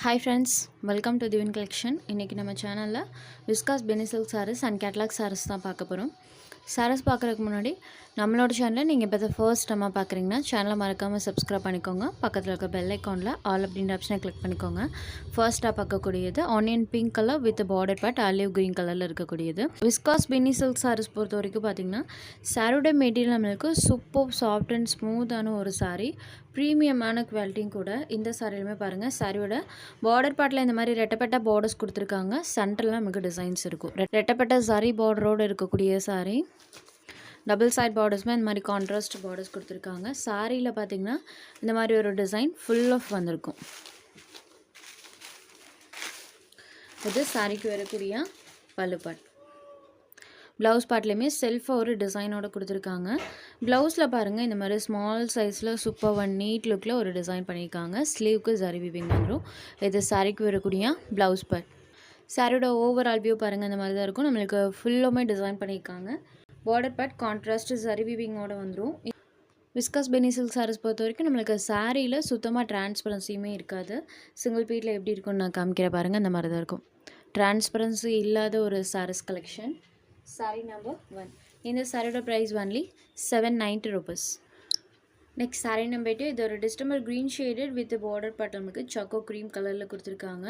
Hi friends, welcome to Divine Collection. இன்னைக்கு நம்ம சேனல்ல விஸ்காஸ் பெனி silk sarees and catalog sarees தான் பார்க்க போறோம். sarees பார்க்கறதுக்கு முன்னாடி நம்மளோட சேனலை நீங்க இப்ப ஃபர்ஸ்ட் டைமா பார்க்கறீங்கன்னா சேனலை மறக்காம subscribe பண்ணிக்கோங்க. பக்கத்துல இருக்க bell iconல all அப்படிங்கற ஆப்ஷனை click பண்ணிக்கோங்க. ஃபர்ஸ்டா பார்க்கக்கூடியது onion pink color with border part olive green colorல இருக்கக்கூடியது. விஸ்காஸ் பெனி சில்க் sarees பொறுத்த வரைக்கும் பாத்தீங்கன்னா சாரியோட மெட்டீரியல் நமக்கு சூப்பர் சாஃப்ட் அண்ட் ஸ்மூத்தான ஒரு saree. பிரீமியமான குவாலிட்டியும் கூட. இந்த சாரியுமே பாருங்க சாரியோட border partல இந்த மாதிரி ரெட்டப்பட்ட borders கொடுத்திருக்காங்க. சென்டர்ல நமக்கு டிசைன்ஸ் இருக்கும். ரெட்டப்பட்ட சரி borderோட இருக்கக்கூடிய saree. டபுள் சைடு பார்டர்ஸ்மே இந்த மாதிரி கான்ட்ராஸ்ட் பார்டர்ஸ் கொடுத்துருக்காங்க. சாரியில் பார்த்தீங்கன்னா இந்த மாதிரி ஒரு டிசைன் ஃபுல் ஆஃப் வந்திருக்கும். இது சாரிக்கு வரக்கூடிய பல்லு பார்ட். ப்ளவுஸ் பார்ட்லேயுமே செல்ஃபாக ஒரு டிசைனோட கொடுத்துருக்காங்க. ப்ளவுஸில் பாருங்கள் இந்த மாதிரி ஸ்மால் சைஸில் சூப்பர் ஒன் நீட் லுக்கில் ஒரு டிசைன் பண்ணியிருக்காங்க. ஸ்லீவ்க்கு சரி வீவிங் வந்துடும். இது சாரிக்கு வரக்கூடிய ப்ளவுஸ் பார்ட். சாரியோட ஓவரால் வியூ பாருங்கள் இந்த மாதிரி தான் இருக்கும். நம்மளுக்கு ஃபுல்லுமே டிசைன் பண்ணியிருக்காங்க. பார்டர் பார்ட் கான்ட்ராஸ்ட் சரி வீவிங்கோட வந்துடும். விஸ்காஸ் பெனி சில்க் சாரீஸ் பொறுத்த வரைக்கும் நம்மளுக்கு சாரியில் சுத்தமாக டிரான்ஸ்பரன்சியுமே இருக்காது. சிங்கிள் பீட்டில் எப்படி இருக்கும்னு நான் காமிக்கிற பாருங்கள் இந்த மாதிரி தான் இருக்கும். டிரான்ஸ்பரன்சி இல்லாத ஒரு சாரீஸ் கலெக்ஷன். Sorry number 1. இந்த சாரியோட price only 790 rupees. Next sari number 2. இது ஒரு distemper green shaded with border part நமக்கு சாக்கோ க்ரீம் கலரில் கொடுத்துருக்காங்க.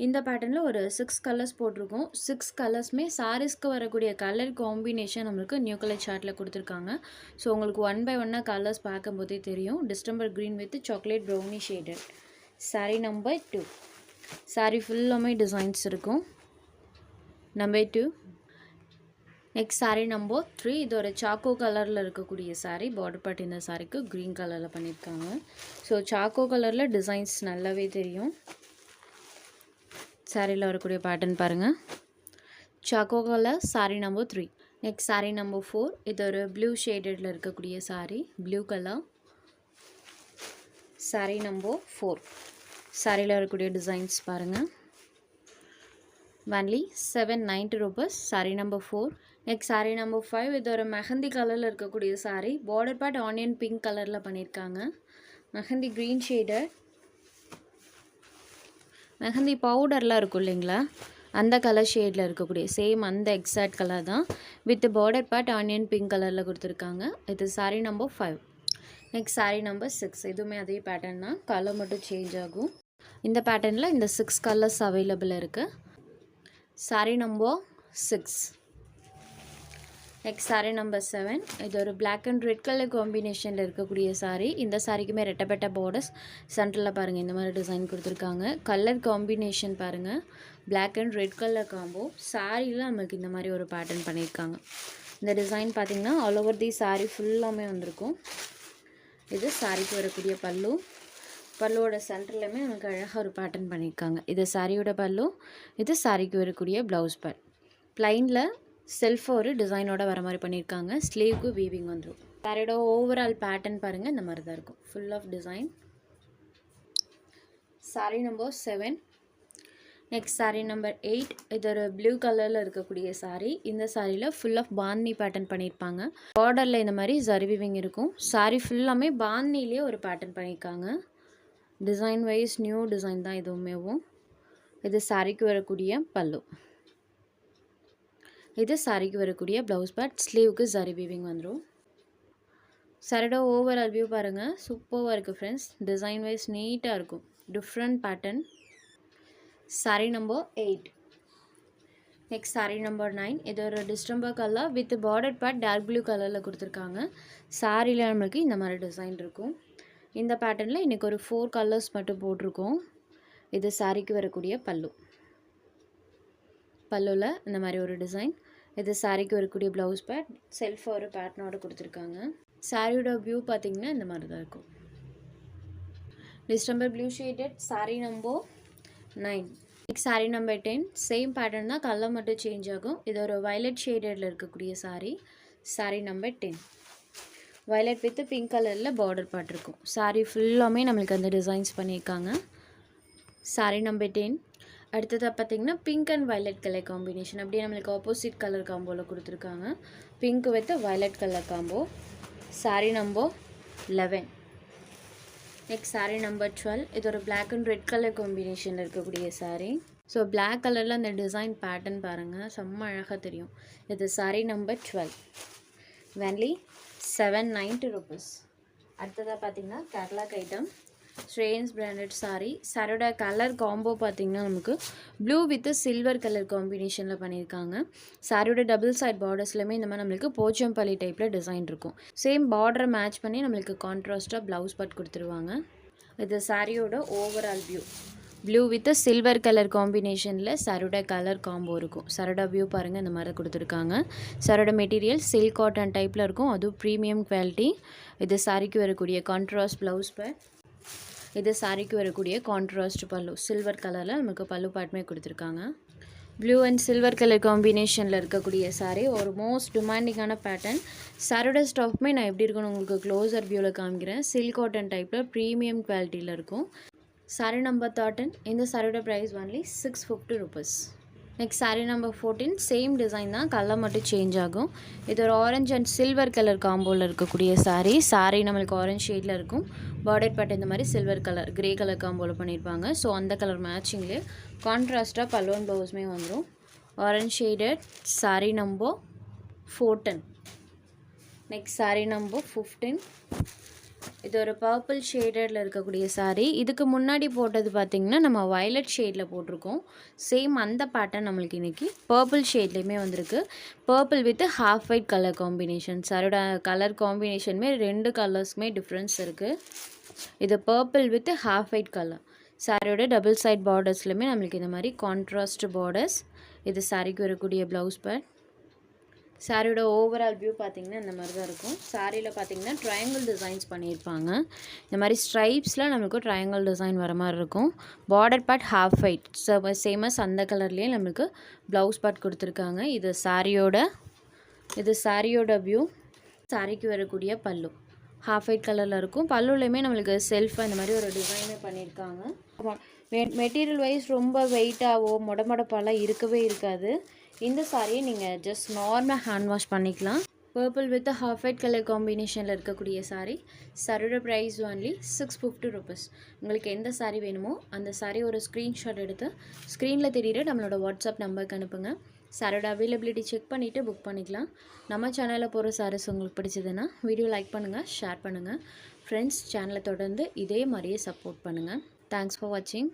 இந்த பேட்டர்னில் ஒரு 6 கலர்ஸ் போட்டிருக்கோம். 6 கலர்ஸுமே சாரீஸ்க்கு வரக்கூடிய கலர் காம்பினேஷன் நம்மளுக்கு நியூ கலர் சார்ட்டில் கொடுத்துருக்காங்க. ஸோ உங்களுக்கு 1 by 1 கலர்ஸ் பார்க்கும்போதே தெரியும். Distemper green with chocolate brownie shaded. Sorry number 2. Sorry ஃபுல்லாமே டிசைன்ஸ் இருக்கும். நம்பர் 2. Next sari number 3. இது ஒரு சாக்கோ கலரில் இருக்கக்கூடிய சாரீ. பார்டர் பார்ட் இந்த சாரிக்கு க்ரீன் கலரில் பண்ணியிருக்காங்க. ஸோ சாக்கோ கலரில் டிசைன்ஸ் நல்லாவே தெரியும். சாரியில் வரக்கூடிய பேட்டர்ன் பாருங்கள். Choco colour sari number 3. Next sari number 4. இது ஒரு ப்ளூ ஷேடடில் இருக்கக்கூடிய sari. Blue colour sari number 4. சாரியில் வரக்கூடிய டிசைன்ஸ் பாருங்கள். Only 790 rupees. Sari number 4. Next sari number 5. இது ஒரு மெஹந்தி கலரில் இருக்கக்கூடிய sari. Border part onion pink கலரில் பண்ணியிருக்காங்க. Mehndi green shaded. மெஹந்தி பவுடர்லாம் இருக்கும் இல்லைங்களா, அந்த கலர் ஷேடில் இருக்கக்கூடிய சேம் அந்த எக்ஸாக்ட் கலர் தான். With border part onion pink கலரில் கொடுத்துருக்காங்க. இது sari number 5. Next sari number 6. இதுவுமே அதே பேட்டர்ன் தான், கலர் மட்டும் சேஞ்ச் ஆகும். இந்த பேட்டர்னில் இந்த 6 கலர்ஸ் அவைலபிள் இருக்குது. Sari number 6. Next sari number 7. இது ஒரு பிளாக் அண்ட் ரெட் கலர் காம்பினேஷனில் இருக்கக்கூடிய சாரீ. இந்த சாரிக்குமே ரெட்டப்பட்ட பார்டர்ஸ் சென்டரில் பாருங்கள் இந்த மாதிரி டிசைன் கொடுத்துருக்காங்க. கலர் காம்பினேஷன் பாருங்கள், black and red colour combo. சாரியில் நமக்கு இந்த மாதிரி ஒரு பேட்டர்ன் பண்ணியிருக்காங்க. இந்த டிசைன் பார்த்திங்கன்னா ஆல் ஓவர் தி சாரீ ஃபுல்லாமே வந்திருக்கும். இது சாரிக்கு வரக்கூடிய பல்லு. பல்லுவோட சென்டர்லையுமே நமக்கு அழகாக ஒரு பேட்டர்ன் பண்ணியிருக்காங்க. இது சாரியோட பல்லு. இது சாரிக்கு வரக்கூடிய ப்ளவுஸ் பார்ட். ப்ளைனில் செல்ஃபாக ஒரு டிசைனோட வர மாதிரி பண்ணியிருக்காங்க. ஸ்லீவ்க்கு வீவிங் வந்துடும். சாரியோட ஓவரால் பேட்டர்ன் பாருங்கள் இந்த மாதிரி தான் இருக்கும். Full of design. Sari number 7. Next sari number 8. இது ஒரு ப்ளூ கலரில் இருக்கக்கூடிய சாரீ. இந்த சாரியில் ஃபுல் ஆஃப் பாந்தி பேட்டர்ன் பண்ணியிருப்பாங்க. பார்டரில் இந்த மாதிரி சரி வீவிங் இருக்கும். சாரீ ஃபுல்லாமே பாந்திலேயே ஒரு பேட்டர்ன் பண்ணியிருக்காங்க. டிசைன் வைஸ் நியூ டிசைன் தான் இதுவுமேவும். இது சாரிக்கு வரக்கூடிய பல்லு. இது சாரிக்கு வரக்கூடிய ப்ளவுஸ் பார்ட். ஸ்லீவுக்கு சரி வீவிங் வந்துடும். சாரியோட ஓவரால் வியூ பாருங்கள், சூப்பராக இருக்குது ஃப்ரெண்ட்ஸ். டிசைன் வைஸ் நீட்டாக இருக்கும். Different pattern. Sari number 8. Next sari number 9. இது ஒரு distemper colour with border part dark blue கலரில் கொடுத்துருக்காங்க. சாரியில் நம்மளுக்கு இந்த மாதிரி டிசைன் இருக்கும். இந்த பேட்டர்னில் இன்றைக்கி ஒரு 4 கலர்ஸ் மட்டும் போட்டிருக்கோம். இது சாரிக்கு வரக்கூடிய பல்லு. பல்லுவில் இந்த மாதிரி ஒரு டிசைன். இது சாரிக்கு வரக்கூடிய ப்ளவுஸ் பேட். செல்ஃபாக ஒரு பேட்டர்னோட கொடுத்துருக்காங்க. சாரியோட வியூ பார்த்திங்கன்னா இந்த மாதிரி தான் இருக்கும். Distemper blue shaded sari number 9. Next sari number 10. Same pattern தான், கலர் மட்டும் சேஞ்ச் ஆகும். இது ஒரு வயலட் ஷேடடில் இருக்கக்கூடிய sari. Sari number 10. Violet with pink கலரில் பார்டர் பார்ட் இருக்கும். சாரீ ஃபுல்லாமே நம்மளுக்கு அந்த டிசைன்ஸ் பண்ணியிருக்காங்க. சாரீ நம்பர் 10. அடுத்ததாக பார்த்திங்கன்னா pink and violet colour combination. அப்படியே நம்மளுக்கு ஆப்போசிட் கலர் காம்போவில் கொடுத்துருக்காங்க. Pink with violet colour combo. Sari number 11. Next saree number 12. இது ஒரு Black and ரெட் கலர் காம்பினேஷனில் இருக்கக்கூடிய saree. ஸோ Black கலரில் அந்த டிசைன் பேட்டர்ன் பாருங்கள், செம்ம அழகாக தெரியும். இது saree நம்பர் 12. only 790 rupees. அடுத்ததாக பார்த்தீங்கன்னா கேட்லாக் ஐட்டம் ஸ்ரேன்ஸ் பிராண்டட் சாரியோட கலர் காம்போ பார்த்தீங்கன்னா நமக்கு ப்ளூ வித் சில்வர் கலர் காம்பினேஷனில் பண்ணியிருக்காங்க. சாரியோட டபுள் சைட் பார்டர்ஸ்லையுமே இந்த மாதிரி நம்மளுக்கு போச்சம்பள்ளி டைப்பில் டிசைன் இருக்கும். சேம் பார்டரை மேட்ச் பண்ணி நம்மளுக்கு கான்ட்ராஸ்ட்டாக ப்ளவுஸ் பட் கொடுத்துருவாங்க. இது சாரியோட overall view. Blue with silver colour காம்பினேஷனில் சாரியோட கலர் காம்போ இருக்கும். சாரோட வியூ பாருங்கள், இந்த மாதிரி கொடுத்துருக்காங்க. சாரோட மெட்டீரியல் சில்க் காட்டன் டைப்பில் இருக்கும், அதுவும் ப்ரீமியம் குவாலிட்டி. இது சாரிக்கு வரக்கூடிய கான்ட்ராஸ்ட் ப்ளவுஸ் பட். இது சாரிக்கு வரக்கூடிய கான்ட்ராஸ்ட் பல்லு, சில்வர் கலரில் நமக்கு பல்லு பாட்டுமே கொடுத்துருக்காங்க. ப்ளூ அண்ட் சில்வர் கலர் காம்பினேஷனில் இருக்கக்கூடிய சாரீ ஒரு மோஸ்ட் டிமாண்டிங்கான பேட்டர்ன். சாரோட ஸ்டாஃப்மே நான் எப்படி இருக்குன்னு உங்களுக்கு க்ளோஸர் வியூவில் காமிக்கிறேன். சில்க் காட்டன் டைப்பில் ப்ரீமியம் குவாலிட்டியில் இருக்கும். சாரீ நம்பர் 13. இந்த சாரியோட price only 650 rupees. Next sari number 14. Same design தான், கலர் மட்டும் சேஞ்ச் ஆகும். இது ஒரு ஆரஞ்ச் அண்ட் சில்வர் கலர் காம்போவில் இருக்கக்கூடிய சாரீ நம்மளுக்கு ஆரஞ்ச் ஷேடில் இருக்கும். பார்டர் பட் இந்த மாதிரி சில்வர் கலர் கிரே கலர் காம்போவில் பண்ணியிருப்பாங்க. ஸோ அந்த கலர் மேட்சிங்லேயே கான்ட்ராஸ்ட்டாக பல்லுவன் ப்ளவுஸுமே வந்துடும். Orange shaded sari number 14. Next sari number 15. இது ஒரு பர்பிள் ஷேடடில் இருக்கக்கூடிய சாரீ. இதுக்கு முன்னாடி போட்டது பார்த்திங்கன்னா நம்ம வயலட் ஷேடில் போட்டிருக்கோம். சேம் அந்த பேட்டர்ன் நம்மளுக்கு இன்றைக்கி பர்பிள் ஷேட்லேயுமே வந்திருக்கு. Purple with half white colour combination. சாரோட கலர் காம்பினேஷனுமே 2 கலர்ஸுமே டிஃப்ரென்ஸ் இருக்குது. இது purple with half white colour. சாரியோட டபுள் சைட் பார்டர்ஸ்லையுமே நம்மளுக்கு இந்த மாதிரி கான்ட்ராஸ்ட் பார்டர்ஸ். இது சாரிக்கு வரக்கூடிய ப்ளவுஸ் பேட். சாரியோட ஓவரால் வியூ பார்த்திங்கன்னா இந்த மாதிரி தான் இருக்கும். சாரியில் பார்த்திங்கன்னா ட்ரையாங்கிள் டிசைன்ஸ் பண்ணியிருப்பாங்க. இந்த மாதிரி ஸ்ட்ரைப்ஸில் நம்மளுக்கு ட்ரையாங்கிள் டிசைன் வர மாதிரி இருக்கும். Border part half white same as அந்த கலர்லேயே நம்மளுக்கு ப்ளவுஸ் பார்ட் கொடுத்துருக்காங்க. இது சாரியோட வியூ. சாரிக்கு வரக்கூடிய பல்லு ஹாஃப் ஒயிட் கலரில் இருக்கும். பல்லுலையுமே நம்மளுக்கு செல்ஃபாக இந்த மாதிரி ஒரு டிசைனே பண்ணியிருக்காங்க. மெட்டீரியல் வைஸ் ரொம்ப வெயிட்டாகவோ மொடமொடப்பாலாம் இருக்கவே இருக்காது. இந்த சாரியை நீங்கள் ஜஸ்ட் நார்மல் ஹேண்ட் வாஷ் பண்ணிக்கலாம். Purple with half white colour காம்பினேஷனில் இருக்கக்கூடிய சாரியோட ப்ரைஸ் only 650 rupees. உங்களுக்கு எந்த சாரீ வேணுமோ அந்த சாரீ ஒரு ஸ்க்ரீன்ஷாட் எடுத்து ஸ்க்ரீனில் தெரியுற நம்மளோட வாட்ஸ்அப் நம்பருக்கு அனுப்புங்க. சாரியோட அவைலபிலிட்டி செக் பண்ணிவிட்டு புக் பண்ணிக்கலாம். நம்ம சேனலில் போகிற சாரீஸ் உங்களுக்கு பிடிச்சதுன்னா வீடியோ லைக் பண்ணுங்கள், ஷேர் பண்ணுங்கள். ஃப்ரெண்ட்ஸ், சேனலை தொடர்ந்து இதே மாதிரியே சப்போர்ட் பண்ணுங்கள். தேங்க்ஸ் ஃபார் வாட்சிங்.